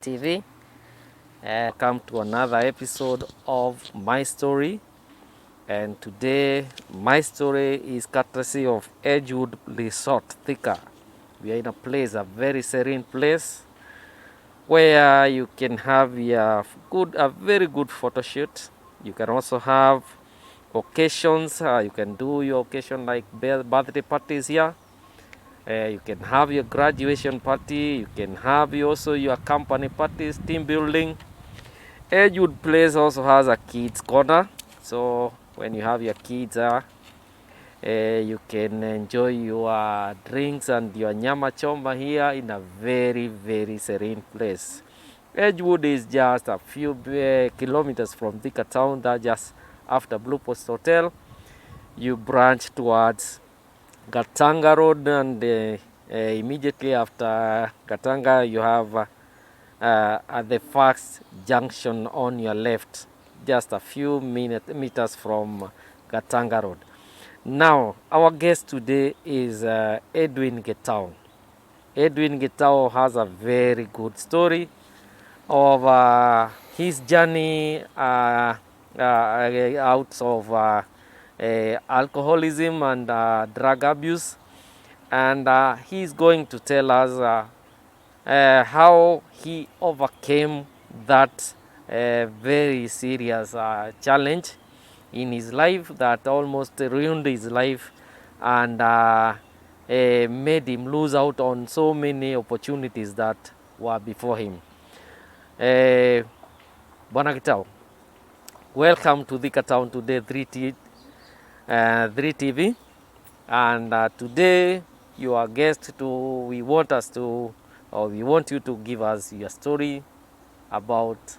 TV. Come to another episode of My Story. And today, my story is courtesy of Edgewood Resort, Thika. We are in a very serene place, where you can have a very good photo shoot. You can also have occasions. You can do your occasion like birthday parties here. You can have your graduation party. You can have also your company parties, team building. Edgewood Place also has a kids corner, so when you have your kids you can enjoy your drinks and your nyama choma here in a very serene place. Edgewood is just a few kilometers from Thika town, that just after Blue Post Hotel. You branch towards Gatanga Road, and immediately after Gatanga you have at the first junction on your left, just a few meters from Gatanga Road. Now, our guest today is Edwin Gitau. Edwin Gitau has a very good story of his journey out of alcoholism and drug abuse, and he's going to tell us how he overcame that very serious challenge in his life that almost ruined his life and made him lose out on so many opportunities that were before him. Bwana Gitau, welcome to Thika Town today, 3TV, and today your guest we want you to give us your story about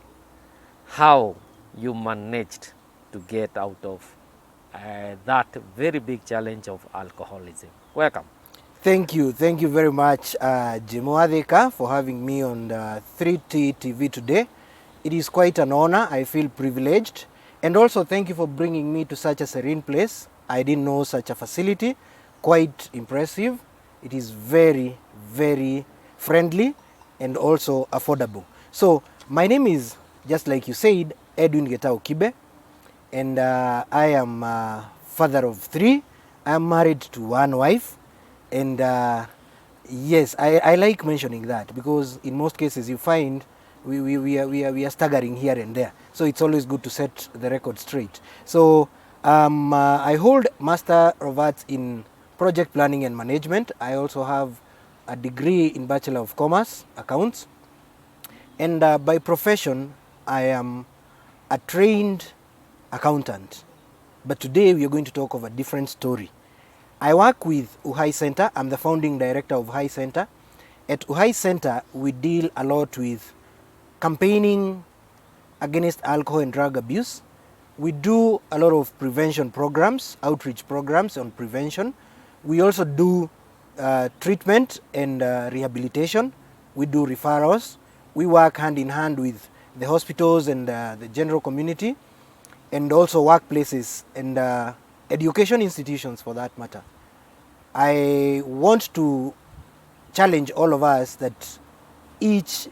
how you managed to get out of that very big challenge of alcoholism. Welcome. Thank you very much, Jimoadeka, for having me on the 3T TV today. It is quite an honor. I feel privileged. And also thank you for bringing me to such a serene place. I didn't know such a facility. Quite impressive. It is very friendly and also affordable. So my name is, just like you said, Edwin Gitau Kibe, and I am father of 3. I am married to 1 wife, and yes, I like mentioning that because in most cases you find we are staggering here and there. So it's always good to set the record straight. So I hold Master of Arts in Project Planning and Management. I also have a degree in Bachelor of Commerce, Accounts. And by profession, I am a trained accountant. But today we are going to talk of a different story. I work with Uhai Center. I'm the founding director of Uhai Center. At Uhai Center, we deal a lot with campaigning against alcohol and drug abuse. We do a lot of prevention programs, outreach programs on prevention. We also do treatment and rehabilitation. We do referrals. We work hand in hand with the hospitals and the general community, and also workplaces and education institutions for that matter. I want to challenge all of us that each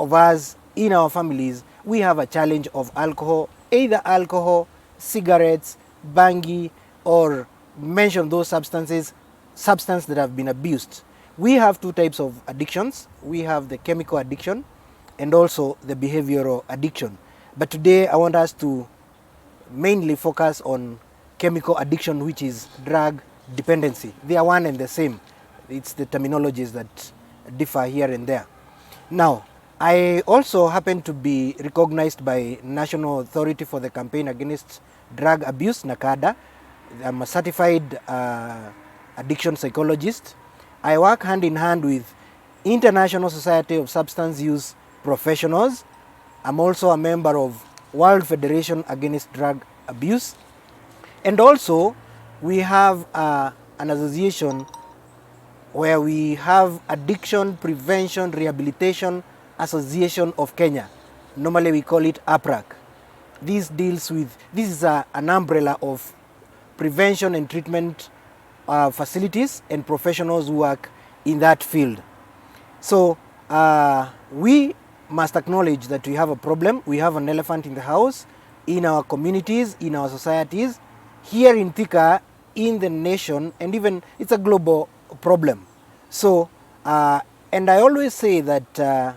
of us in our families, we have a challenge of alcohol, either alcohol, cigarettes, bangi, or mention those substances that have been abused. We have 2 types of addictions. We have the chemical addiction and also the behavioral addiction. But today I want us to mainly focus on chemical addiction, which is drug dependency. They are one and the same. It's the terminologies that differ here and there. Now, I also happen to be recognized by National Authority for the Campaign Against Drug Abuse, NACADA. I'm a certified addiction psychologist. I work hand in hand with International Society of Substance Use Professionals. I'm also a member of World Federation Against Drug Abuse. And also, we have an association where we have Addiction Prevention Rehabilitation Association of Kenya. Normally we call it APRAC. This is an umbrella of prevention and treatment facilities and professionals who work in that field. So we must acknowledge that we have a problem. We have an elephant in the house, in our communities, in our societies, here in Thika, in the nation, and even it's a global problem. So, and I always say that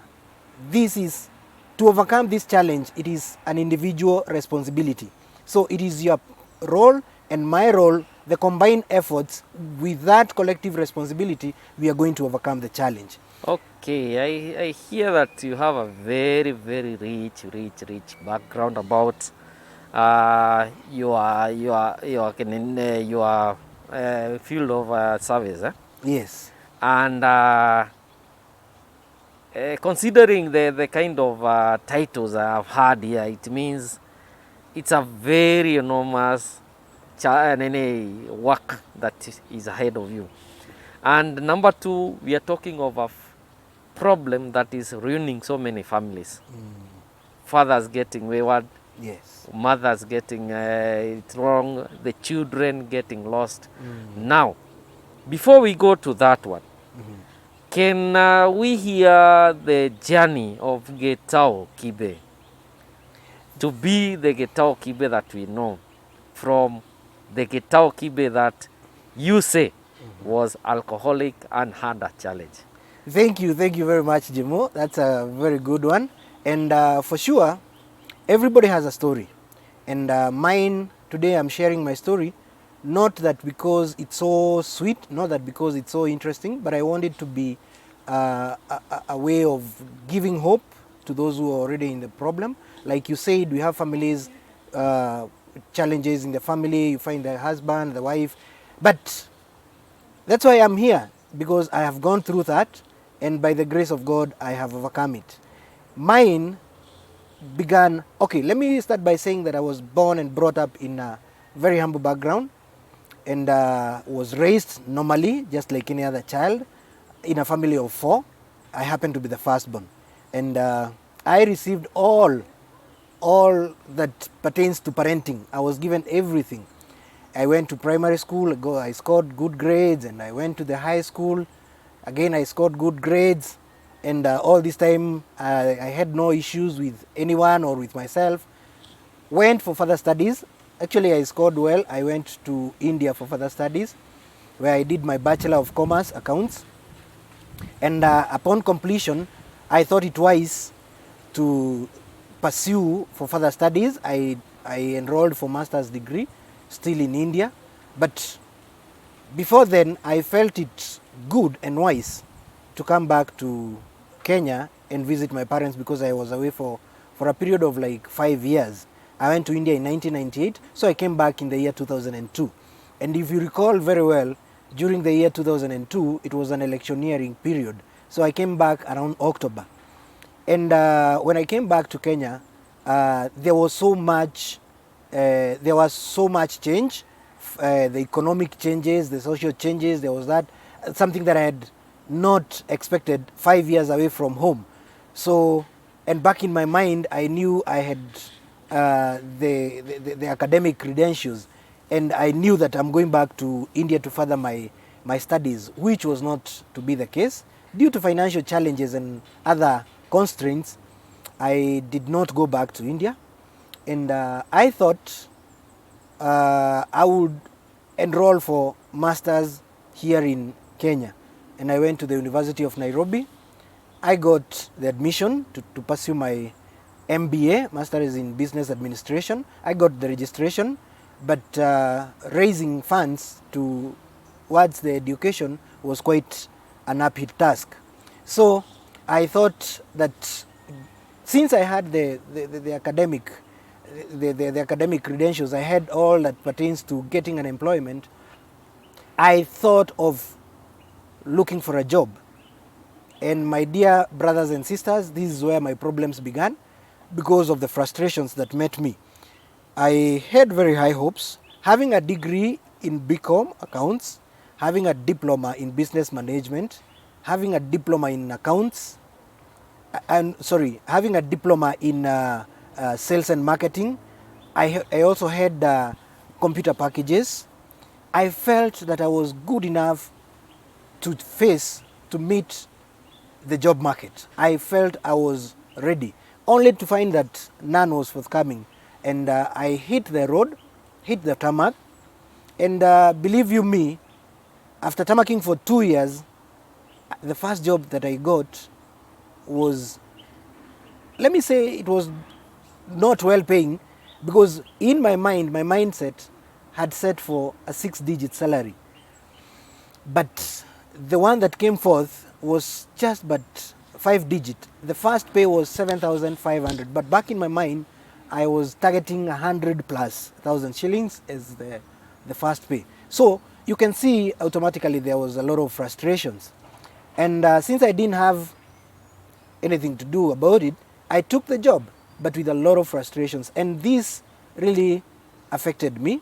this is, to overcome this challenge, it is an individual responsibility. So it is your role and my role, the combined efforts with that collective responsibility, we are going to overcome the challenge. Okay, I hear that you have a very, very rich background about your field of service. Yes. And considering the kind of titles I've had here, it means it's a very enormous work that is ahead of you. And number two, we are talking of a problem that is ruining so many families. Fathers getting wayward, Yes. mothers getting it wrong, the children getting lost. Now, before we go to that one, can we hear the journey of Gitau Kibe to be the Gitau Kibe that we know, from the Gitau Kibe that you say was alcoholic and had a challenge? Thank you very much, Jimo. That's a very good one. And for sure, everybody has a story. And mine, today I'm sharing my story, not that because it's so sweet, not that because it's so interesting, but I want it to be a way of giving hope to those who are already in the problem. Like you said, we have families, challenges in the family, you find the husband, the wife, but that's why I'm here, because I have gone through that, and by the grace of God, I have overcome it. Mine began, okay, let me start by saying that I was born and brought up in a very humble background, and was raised normally, just like any other child, in a family of 4. I happened to be the firstborn. And I received all that pertains to parenting. I was given everything. I went to primary school, I scored good grades, and I went to the high school. Again, I scored good grades, and all this time I had no issues with anyone or with myself. Went for further studies. Actually, I scored well. I went to India for further studies, where I did my Bachelor of Commerce Accounts. And upon completion, I thought it wise to pursue for further studies. I enrolled for master's degree, still in India. But before then, I felt it good and wise to come back to Kenya and visit my parents, because I was away for a period of like 5 years. I went to India in 1998, so I came back in the year 2002. And if you recall very well, during the year 2002, it was an electioneering period. So I came back around October. And when I came back to Kenya, there was so much change, the economic changes, the social changes. There was that, something that I had not expected 5 years away from home. So, and back in my mind, I knew I had the academic credentials, and I knew that I'm going back to India to further my studies, which was not to be the case. Due to financial challenges and other constraints, I did not go back to India, and I thought I would enroll for masters here in Kenya, and I went to the University of Nairobi. I got the admission to pursue my MBA, Masters in Business Administration. I got the registration, but raising funds towards the education was quite an uphill task. So I thought that since I had the academic credentials, I had all that pertains to getting an employment, I thought of looking for a job. And my dear brothers and sisters, this is where my problems began, because of the frustrations that met me. I had very high hopes, having a degree in BCom accounts, having a diploma in business management, having a diploma in accounts, having a diploma in sales and marketing. I also had computer packages. I felt that I was good enough to meet the job market. I felt I was ready, only to find that none was forthcoming. And I hit the road, hit the tarmac, and believe you me, after tarmacking for 2 years, the first job that I got was, let me say, it was not well paying, because in my mind, my mindset had set for a 6-digit salary. But the one that came forth was just but 5-digit. The first pay was 7,500, but back in my mind, I was targeting 100,000+ shillings as the first pay. So you can see automatically there was a lot of frustrations. And since I didn't have anything to do about it, I took the job, but with a lot of frustrations. And this really affected me,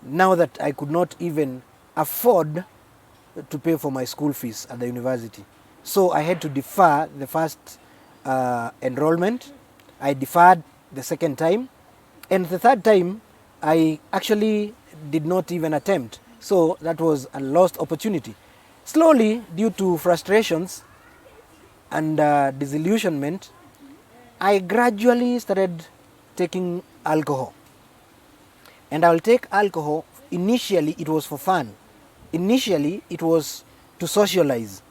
now that I could not even afford to pay for my school fees at the university. So I had to defer the first enrollment. I deferred the second time. And the third time, I actually did not even attempt. So that was a lost opportunity. Slowly, due to frustrations and disillusionment, I gradually started taking alcohol. And I'll take alcohol, initially it was for fun. Initially it was to socialize.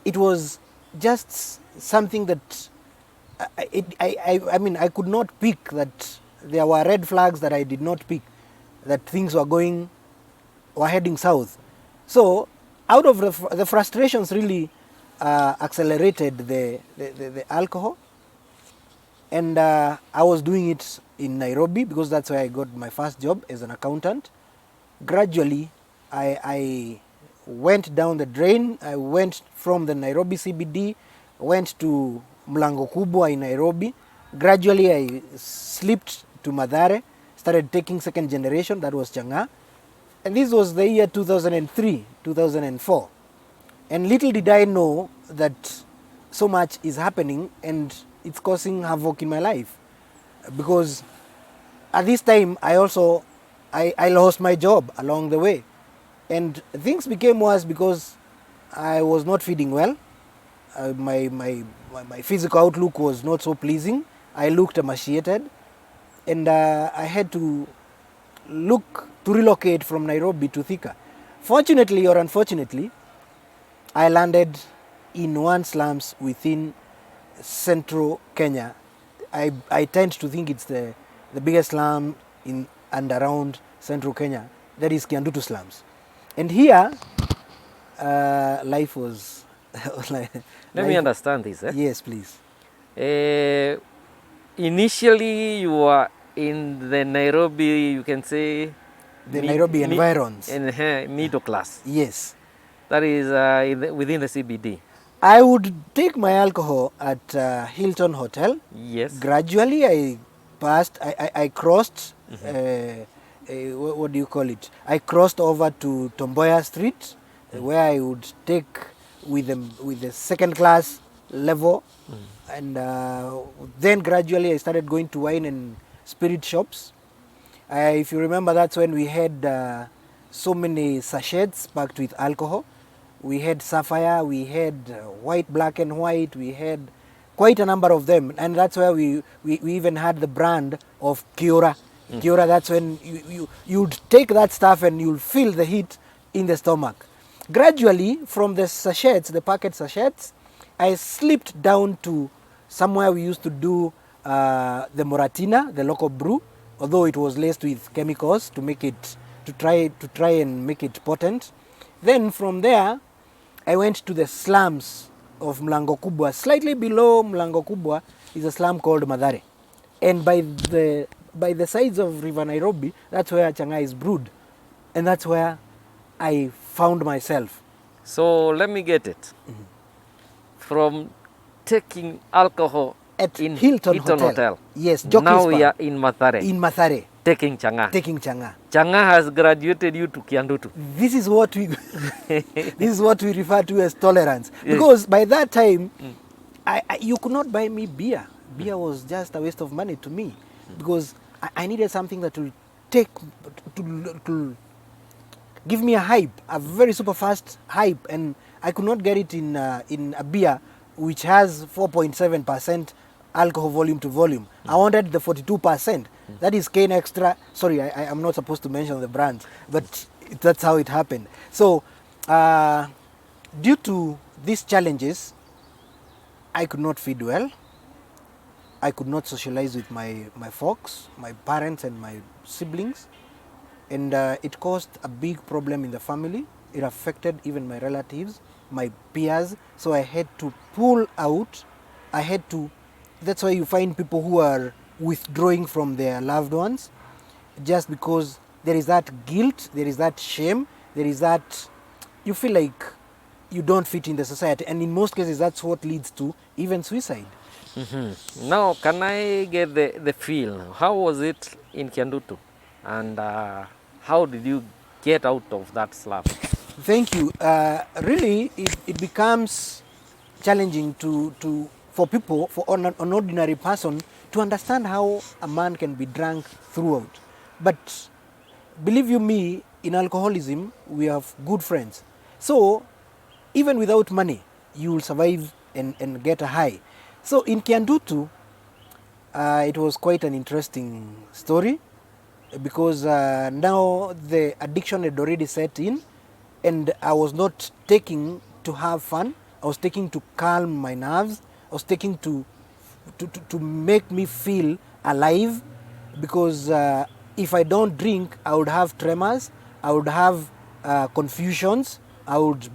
It was just something that I mean, I could not pick that there were red flags that I did not pick, that things were heading south. So out of the frustrations really accelerated the alcohol. And I was doing it in Nairobi, because that's where I got my first job as an accountant. Gradually, I went down the drain. I went from the Nairobi CBD, went to Mlango Kubwa in Nairobi. Gradually, I slipped to Mathare, started taking second generation, that was Chang'aa. And this was the year 2003, 2004. And little did I know that so much is happening and it's causing havoc in my life. Because at this time, I lost my job along the way. And things became worse because I was not feeding well. My physical outlook was not so pleasing. I looked emaciated. And I had to relocate from Nairobi to Thika. Fortunately or unfortunately, I landed in one slums within central Kenya. I tend to think it's the biggest slum in and around central Kenya. That is Kiandutu Slums. And here, life was... Let me understand this. Yes, please. Initially, you were in the Nairobi, you can say... The Nairobi environs. Middle class. Yes. That is within the CBD. I would take my alcohol at Hilton Hotel. Yes. Gradually, I crossed, what do you call it? I crossed over to Tomboya Street, where I would take with the second class level. And then gradually I started going to wine and spirit shops. If you remember, that's when we had so many sachets packed with alcohol. We had sapphire, we had white, black and white, we had quite a number of them. And that's where we even had the brand of Kiora. Kiora, that's when you'd take that stuff and you'll feel the heat in the stomach. Gradually, from the sachets, the packet sachets, I slipped down to somewhere we used to do the Moratina, the local brew, although it was laced with chemicals to make it, to try and make it potent. Then from there, I went to the slums of Mlango Kubwa. Slightly below Mlango Kubwa is a slum called Mathare. And by the sides of River Nairobi, that's where Chang'aa is brewed. And that's where I found myself. So let me get it. From taking alcohol at in Hilton Hotel. Yes, now we are in Mathare. In Mathare. Taking Chang'aa. Taking Chang'aa. Chang'aa has graduated you to Kiandutu. This is what we this is what we refer to as tolerance. Because by that time, you could not buy me beer. Beer was just a waste of money to me, because I needed something that will to give me a hype, a very super fast hype, and I could not get it in a beer which has 4.7% alcohol volume to volume. I wanted the 42%. That is Cane Extra. Sorry, I'm not supposed to mention the brands, but that's how it happened. So, due to these challenges, I could not feed well. I could not socialize with my folks, my parents and my siblings. And it caused a big problem in the family. It affected even my relatives, my peers. So I had to pull out. I had to, that's why you find people who are withdrawing from their loved ones, just because there is that guilt, there is that shame, there is that, you feel like you don't fit in the society. And in most cases, that's what leads to even suicide. Now, can I get the feel? How was it in Kiandutu? And how did you get out of that slum? Thank you. Really, it becomes challenging for people, for an ordinary person, to understand how a man can be drunk throughout. But believe you me, in alcoholism, we have good friends. So even without money, you will survive and get a high. So in Kiandutu, it was quite an interesting story, because now the addiction had already set in, and I was not taking to have fun. I was taking to calm my nerves. I was taking to make me feel alive, because if I don't drink, I would have tremors, I would have confusions, I would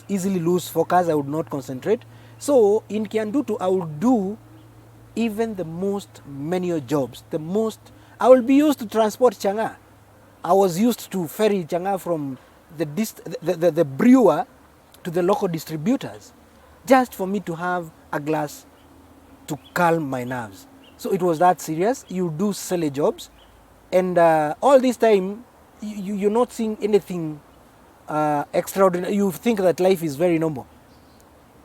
easily lose focus, I would not concentrate. So in Kiandutu, I would do even the most menial jobs. I will be used to transport Chang'aa. I was used to ferry Chang'aa from the brewer to the local distributors, just for me to have a glass to calm my nerves. So it was that serious. You do silly jobs, and all this time you're not seeing anything extraordinary. You think that life is very normal.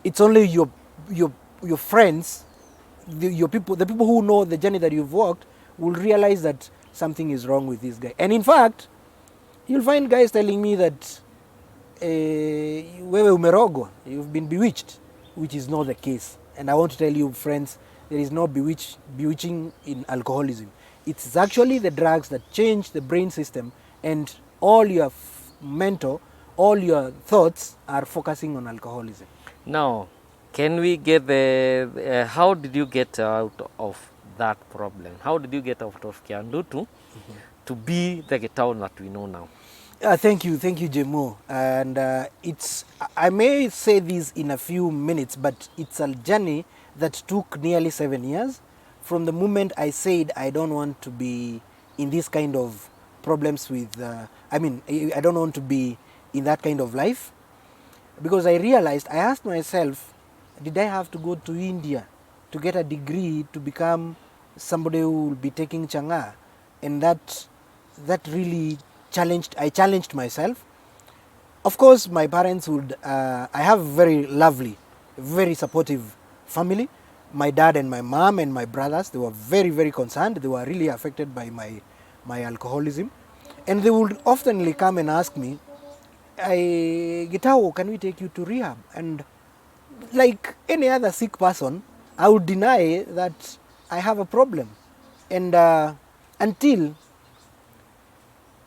It's only your friends, the people who know the journey that you've walked, will realize that something is wrong with this guy. And in fact, you'll find guys telling me that wewe umerogwa, you've been bewitched, which is not the case. And I want to tell you, friends, there is no bewitching in alcoholism. It's actually the drugs that change the brain system, and all your mental, all your thoughts are focusing on alcoholism. Now, can we get how did you get out of that problem? How did you get out of Kiandutu to be the Gitau that we know now? Thank you, Jemo. And I may say this in a few minutes, but it's a journey that took nearly 7 years. From the moment I said I don't want to be in this kind of problems with, I don't want to be in that kind of life, because I realized, I asked myself, did I have to go to India to get a degree to become somebody who will be taking Chang'aa? And that really I challenged myself. Of course, my parents would, I have a very lovely, very supportive family. My dad and my mom and my brothers, they were very, very concerned. They were really affected by my alcoholism. And they would oftenly come and ask me, Gitau, can we take you to rehab? And like any other sick person, I would deny that I have a problem. And until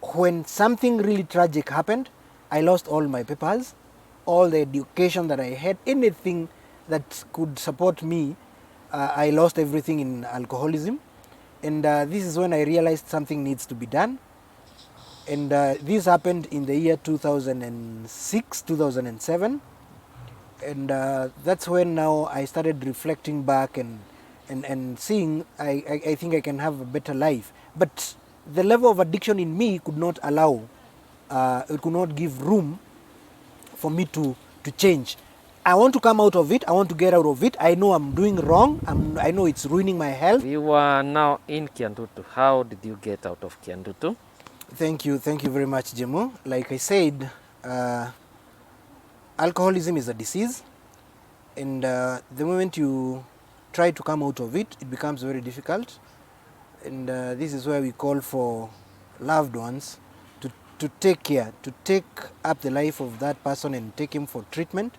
when something really tragic happened, I lost all my papers, all the education that I had, anything that could support me, I lost everything in alcoholism. And this is when I realized something needs to be done. And this happened in the year 2006, 2007. And that's when now I started reflecting back and seeing I think I can have a better life. But the level of addiction in me could not allow, it could not give room for me to change. I want to come out of it. I want to get out of it. I know I'm doing wrong. I know it's ruining my health. You are now in Kiandutu. How did you get out of Kiandutu? Thank you very much, Jemo. Like I said, alcoholism is a disease, and the moment you try to come out of it, it becomes very difficult. And this is where we call for loved ones to take care, to take up the life of that person and take him for treatment.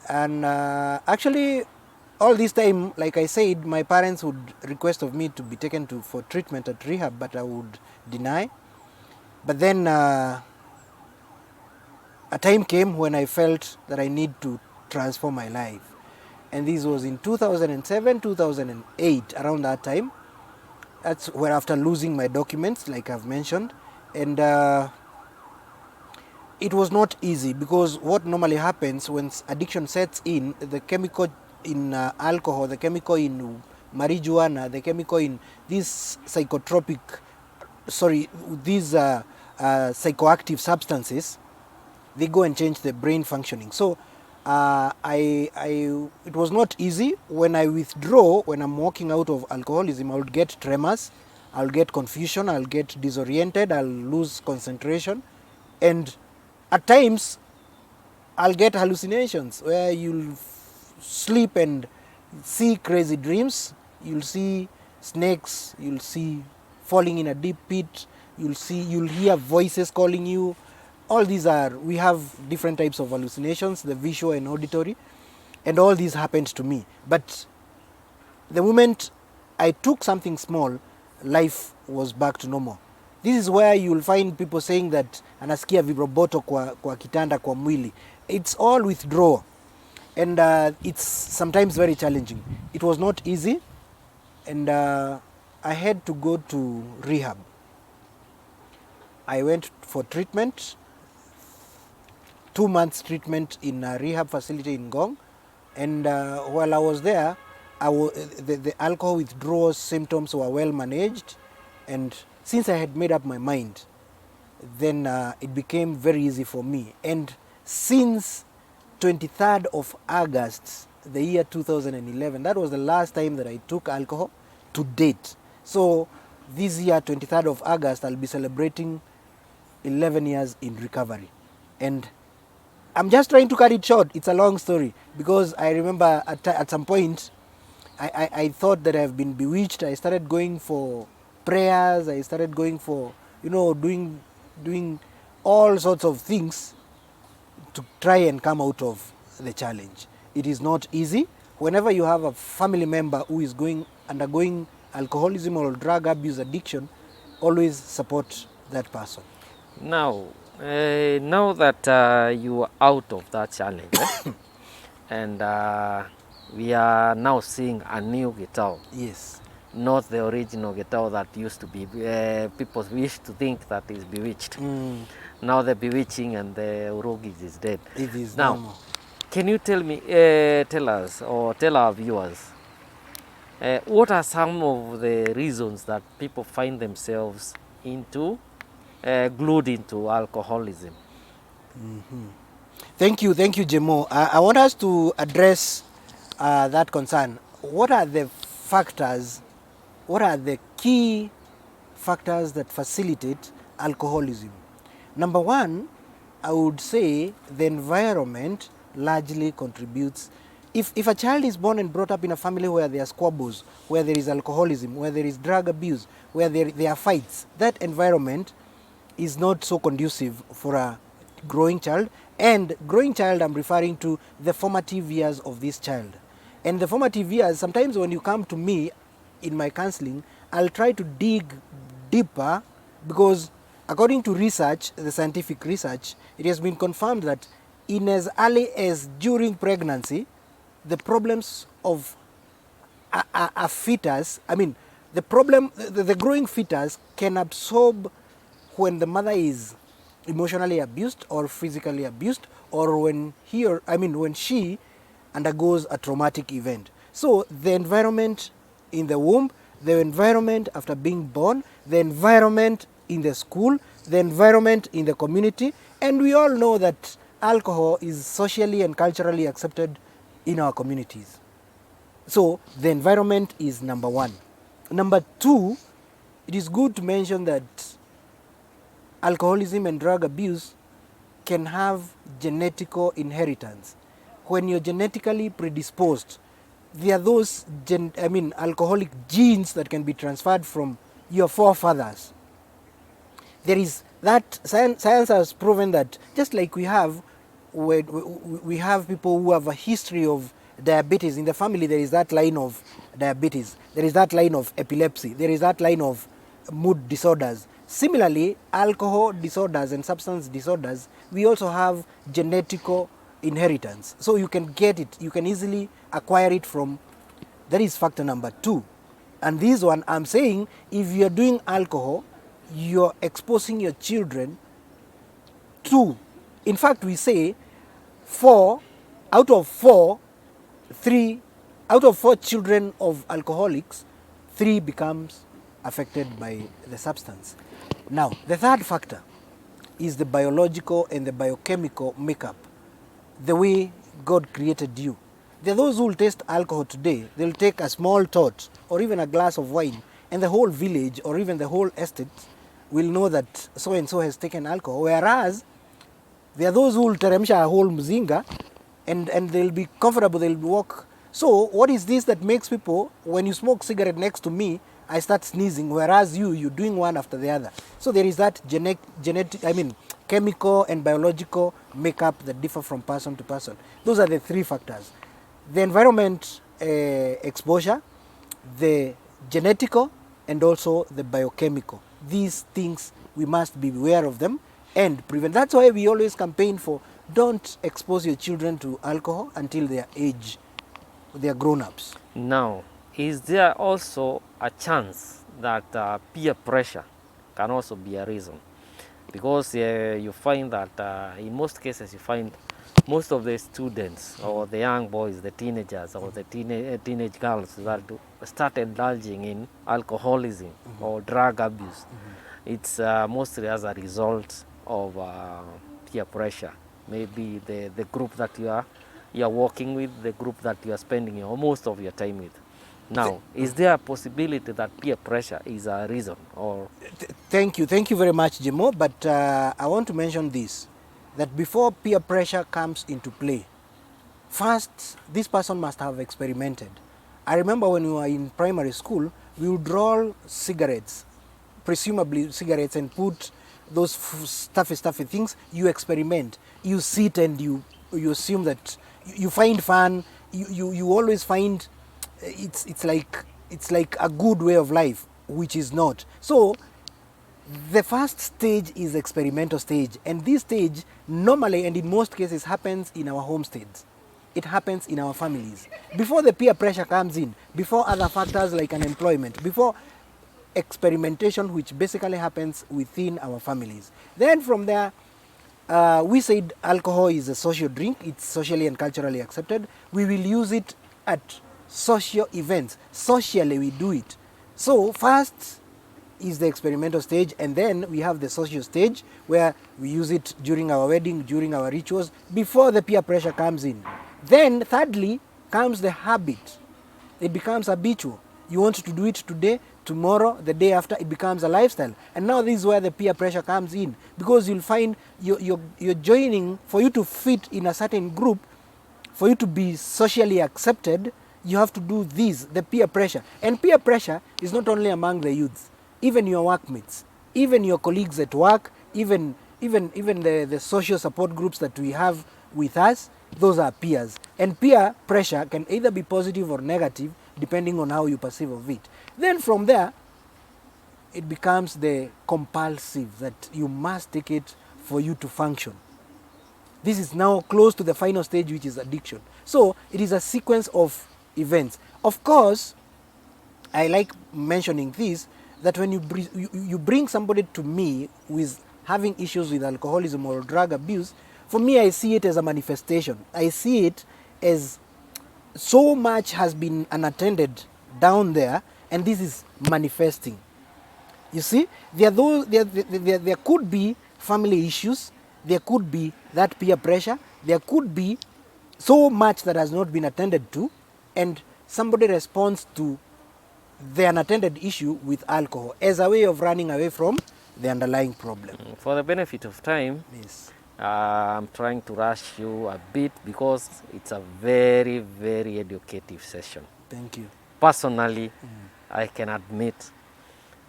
And actually, all this time, like I said, my parents would request of me to be taken for treatment at rehab, but I would deny. But then a time came when I felt that I need to transform my life. And this was in 2007, 2008, around that time. That's where, after losing my documents, like I've mentioned. And it was not easy, because what normally happens when addiction sets in, the chemical in alcohol, the chemical in marijuana, the chemical in these psychoactive substances, they go and change the brain functioning. So it was not easy. When I withdraw, when I'm walking out of alcoholism, I would get tremors, I'll get confusion, I'll get disoriented, I'll lose concentration, and at times I'll get hallucinations where you'll sleep and see crazy dreams. You'll see snakes, you'll see falling in a deep pit, you'll hear voices calling you. All these we have different types of hallucinations, the visual and auditory, and all these happened to me. But the moment I took something small, life was back to normal. This is where you'll find people saying that anasikia viroboto kwa kitanda kwa mwili. It's all withdrawal, and it's sometimes very challenging. It was not easy, and I had to go to rehab. I went for treatment, 2 months treatment in a rehab facility in Ngong, and while I was there, the alcohol withdrawal symptoms were well managed, and since I had made up my mind, then it became very easy for me. And since 23rd of August, the year 2011, that was the last time that I took alcohol to date. So this year, 23rd of August, I'll be celebrating 11 years in recovery. And I'm just trying to cut it short. It's a long story, because I remember at some point, I thought that I've been bewitched. I started going for prayers. I started going for, doing all sorts of things to try and come out of the challenge. It is not easy. Whenever you have a family member who is undergoing alcoholism or drug abuse addiction, always support that person. Now that you are out of that challenge, and we are now seeing a new Gitau. Yes. Not the original Gitau that used to be, people used to think that is bewitched. Now the bewitching and the urugis is dead. It is now normal. Can you tell us, or tell our viewers, what are some of the reasons that people find themselves glued into alcoholism? Thank you, Jemo. I want us to address that concern. What are the factors, what are the key factors that facilitate alcoholism? Number one, I would say the environment largely contributes. If a child is born and brought up in a family where there are squabbles, where there is alcoholism, where there is drug abuse, where there are fights, that environment is not so conducive for a growing child. And growing child, I'm referring to the formative years of this child. And the formative years, sometimes when you come to me in my counseling, I'll try to dig deeper, because according to research, the scientific research, it has been confirmed that in as early as during pregnancy, the problems of a fetus, the growing fetus can absorb when the mother is emotionally abused or physically abused, or when she undergoes a traumatic event. So the environment in the womb, the environment after being born, the environment in the school, the environment in the community, and we all know that alcohol is socially and culturally accepted in our communities. So the environment is number one. Number two, it is good to mention that alcoholism and drug abuse can have genetical inheritance. When you're genetically predisposed, there are those alcoholic genes that can be transferred from your forefathers. There is that science has proven that just like we have we have people who have a history of diabetes. In the family, there is that line of diabetes. There is that line of epilepsy. There is that line of mood disorders. Similarly, alcohol disorders and substance disorders, we also have genetical inheritance. So you can get it. You can easily acquire it from, that is factor number 2. And this one, I'm saying, if you're doing alcohol, you're exposing your children to, in fact, we say 4 out of 4, 3 out of 4 children of alcoholics, 3 becomes affected by the substance. Now, the third factor is the biological and the biochemical makeup, the way God created you. There are those who will taste alcohol today, they'll take a small tot or even a glass of wine, and the whole village or even the whole estate will know that so and so has taken alcohol. Whereas there are those who will teremsha a whole mzinga and they'll be comfortable, they'll walk. So what is this that makes people, when you smoke cigarette next to me, I start sneezing, whereas you're doing one after the other. So there is that chemical and biological makeup that differ from person to person. Those are the 3 factors. The environment exposure, the genetical, and also the biochemical. These things, we must be aware of them and prevent. That's why we always campaign for, don't expose your children to alcohol until their age, they are grown-ups. Now, is there also a chance that peer pressure can also be a reason? Because you find that in most cases, you find most of the students or the young boys, the teenagers or the teenage girls that start indulging in alcoholism or drug abuse, it's mostly as a result of peer pressure. Maybe the group that you are working with, the group that you are spending most of your time with. Now, is there a possibility that peer pressure is a reason? Or Thank you very much, Jimo. But I want to mention this, that before peer pressure comes into play, first, this person must have experimented. I remember when we were in primary school, we would roll cigarettes, presumably cigarettes, and put those stuffy things. You experiment. You sit and you assume that you find fun. You always find it's like a good way of life, which is not. So the first stage is experimental stage, and this stage normally and in most cases happens in our homesteads. It happens in our families. Before the peer pressure comes in, before other factors like unemployment, before experimentation, which basically happens within our families. Then from there, we said alcohol is a social drink. It's socially and culturally accepted. We will use it at social events. Socially we do it. So first is the experimental stage, and then we have the social stage where we use it during our wedding, during our rituals, before the peer pressure comes in. Then thirdly comes the habit. It becomes habitual. You want to do it today, tomorrow, the day after, it becomes a lifestyle. And now this is where the peer pressure comes in, because you'll find you're joining, for you to fit in a certain group, for you to be socially accepted, you have to do this, the peer pressure. And peer pressure is not only among the youths, even your workmates, even your colleagues at work, even the social support groups that we have with us, those are peers. And peer pressure can either be positive or negative, depending on how you perceive of it. Then from there, it becomes the compulsive, that you must take it for you to function. This is now close to the final stage, which is addiction. So it is a sequence of events. Of course, I like mentioning this, that when you bring somebody to me who is having issues with alcoholism or drug abuse, for me, I see it as a manifestation. I see it as so much has been unattended down there, and this is manifesting. You see, there could be family issues, there could be that peer pressure, there could be so much that has not been attended to, and somebody responds to the unattended issue with alcohol as a way of running away from the underlying problem. For the benefit of time, Yes. I'm trying to rush you a bit because it's a very, very educative session. Thank you. Personally, I can admit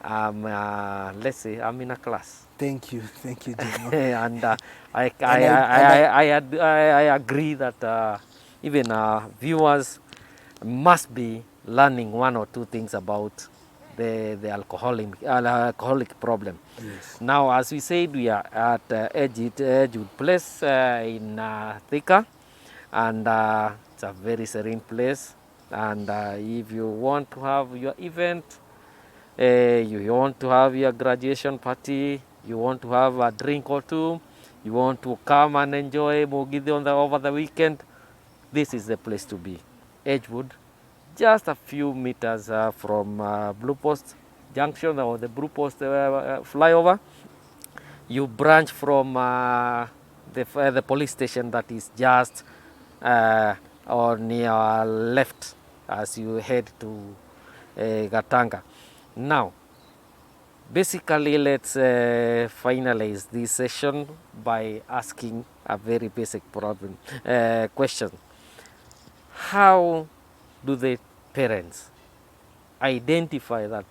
let's say I'm in a class. Thank you, Jemo. And And I I agree that even viewers must be learning one or two things about the alcoholic problem. yes. Now, as we said, we are at Edgewood Place in Thika, and it's a very serene place. And if you want to have your event, you want to have your graduation party, you want to have a drink or two, you want to come and enjoy Mogidi over the weekend, this is the place to be. Edgewood, just a few meters from Blue Post Junction or the Blue Post flyover. You branch from the police station that is just on your left as you head to Gatanga. Now, basically, let's finalize this session by asking a very basic question. How do the parents identify that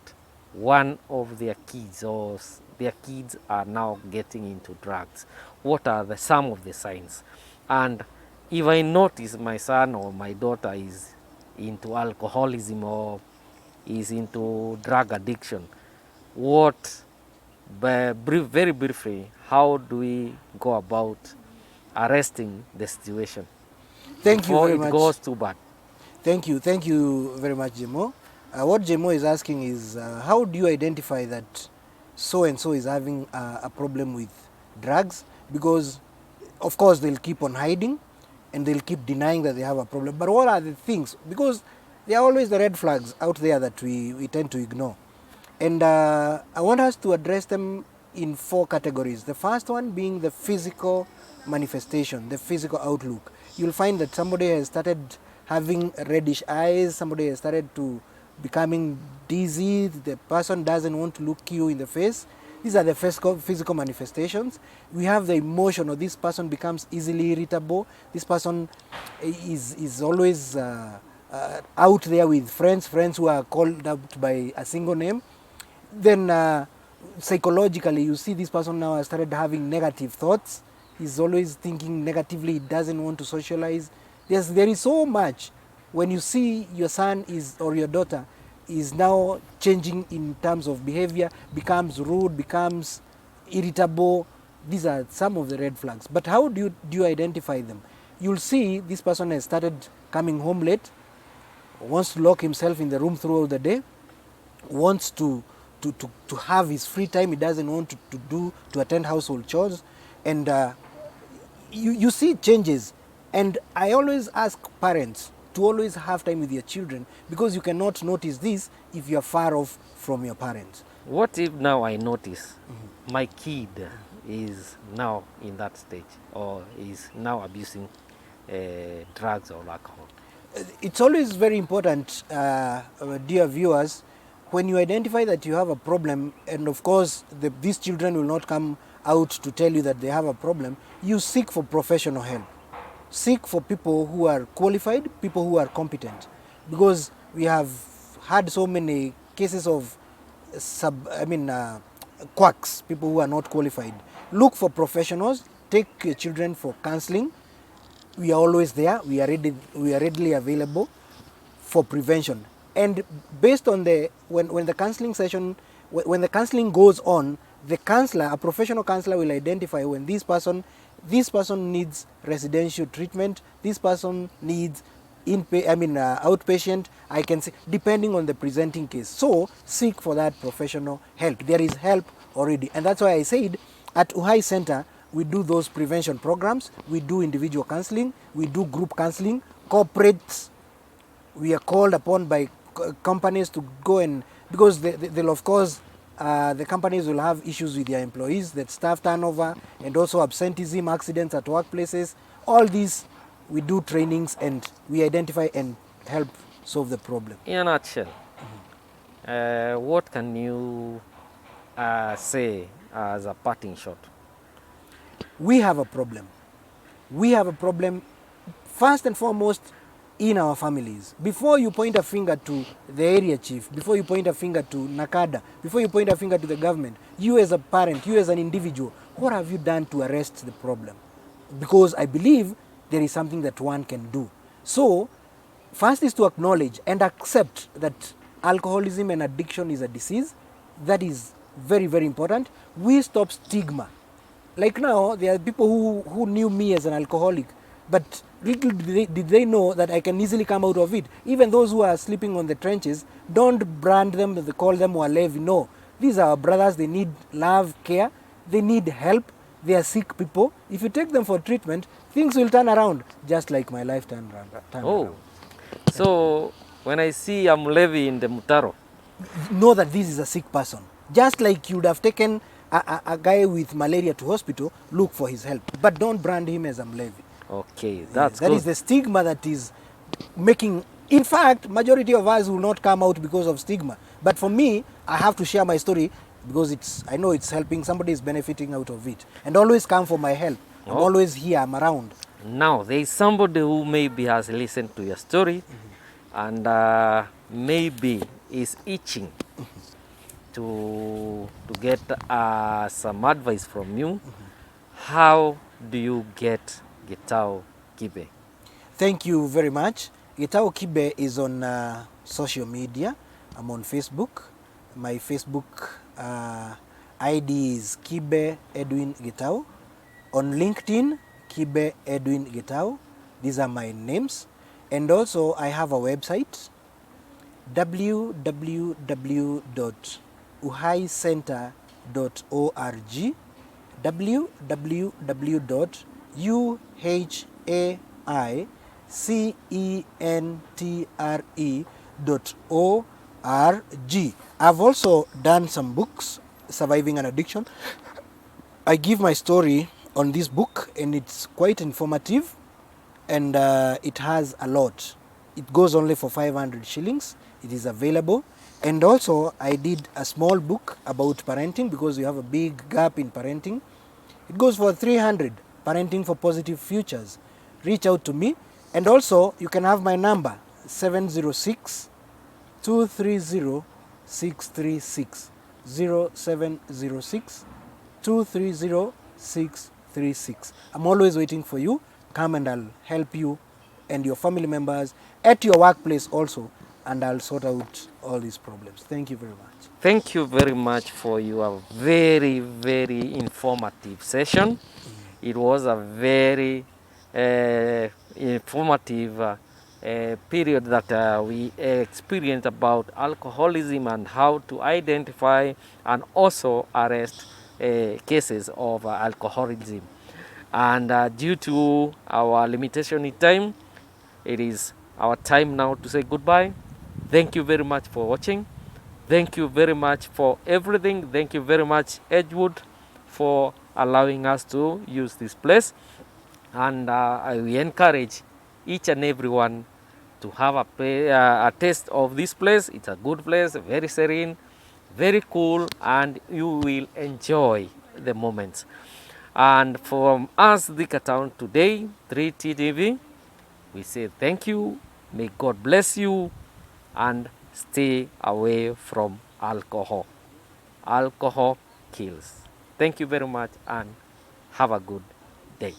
one of their kids or their kids are now getting into drugs? What are some of the signs? And if I notice my son or my daughter is into alcoholism or is into drug addiction, what, very briefly, how do we go about arresting the situation Thank you before very it much. goes too bad? Thank you very much, Jemo. What Jemo is asking is, how do you identify that so and so is having a problem with drugs? Because, of course, they'll keep on hiding and they'll keep denying that they have a problem. But what are the things? Because there are always the red flags out there that we tend to ignore. And I want us to address them in 4 categories. The first one being the physical manifestation, the physical outlook. You'll find that somebody has started having reddish eyes, somebody has started to becoming dizzy, the person doesn't want to look you in the face. These are the physical manifestations. We have the emotion, or this person becomes easily irritable. This person is always out there with friends who are called out by a single name. Then psychologically, you see this person now has started having negative thoughts. He's always thinking negatively, he doesn't want to socialize. There is so much. When you see your son or your daughter is now changing in terms of behavior, becomes rude, becomes irritable, these are some of the red flags. But how do you identify them? You'll see this person has started coming home late, wants to lock himself in the room throughout the day, wants to have his free time. He doesn't want to attend household chores, and you see changes. And I always ask parents to always have time with your children, because you cannot notice this if you are far off from your parents. What if now I notice my kid is now in that stage or is now abusing drugs or alcohol? It's always very important, dear viewers, when you identify that you have a problem, and of course these children will not come out to tell you that they have a problem, you seek for professional help. Seek for people who are qualified, people who are competent, because we have had so many cases of quacks, people who are not qualified. Look for professionals. Take your children for counseling. We are always there. We are readily available for prevention. And based on when the counseling session, when the counseling goes on, the counselor, a professional counselor, will identify when this person needs residential treatment, this person needs outpatient. I can say, depending on the presenting case. So seek for that professional help. There is help already, and that's why I said at Uhai Center we do those prevention programs. We do individual counseling, we do group counseling, corporates. We are called upon by companies to go, and because they'll of course the companies will have issues with their employees, that staff turnover, and also absenteeism, accidents at workplaces. All these, we do trainings and we identify and help solve the problem. In a nutshell, what can you say as a parting shot? We have a problem. We have a problem. First and foremost, in our families. Before you point a finger to the area chief, before you point a finger to Nakada, before you point a finger to the government, you as a parent, you as an individual, what have you done to arrest the problem? Because I believe there is something that one can do. So, first is to acknowledge and accept that alcoholism and addiction is a disease. That is very, very important. We stop stigma. Like now, there are people who knew me as an alcoholic, but little did they know that I can easily come out of it. Even those who are sleeping on the trenches, don't brand them, they call them walevi. No, these are our brothers. They need love, care. They need help. They are sick people. If you take them for treatment, things will turn around, just like my life turned around. So when I see I'm Levi in the Mutaro, Know that this is a sick person. Just like you would have taken a guy with malaria to hospital, look for his help. But don't brand him as a Mlevi. okay, that's That good. is the stigma that is making, in fact, majority of us will not come out because of stigma. But for me, I have to share my story because I know it's helping, somebody is benefiting out of it. And always come for my help. I'm Oh. always here, I'm around. Now there is somebody who maybe has listened to your story and maybe is itching to get some advice from you. How do you get Gitau Kibe? Thank you very much. Gitau Kibe is on social media. I'm on Facebook. My Facebook ID is Kibe Edwin Gitau. On LinkedIn, Kibe Edwin Gitau. These are my names. And also I have a website, www.uhaicenter.org, www.uhaicenter.org. I've also done some books, Surviving an Addiction. I give my story on this book and it's quite informative and it has a lot. It goes only for 500 shillings. It is available. And also I did a small book about parenting because we have a big gap in parenting. It goes for 300, Parenting for Positive Futures. Reach out to me. And also you can have my number, 706 230 636, 0706 230 636. I'm always waiting for you. Come and I'll help you and your family members at your workplace also, and I'll sort out all these problems. Thank you very much. Thank you very much for your very, very informative session. It was a very informative period that we experienced about alcoholism and how to identify and also arrest cases of alcoholism. And due to our limitation in time, it is our time now to say goodbye. Thank you very much for watching. Thank you very much for everything. Thank you very much, Edgewood, for allowing us to use this place. And we encourage each and everyone to have a taste of this place. It's a good place, very serene, very cool, and you will enjoy the moments. And from us, Thika Town today, 3T TV, we say thank you, may God bless you, and stay away from alcohol. Alcohol kills. Thank you very much and have a good day.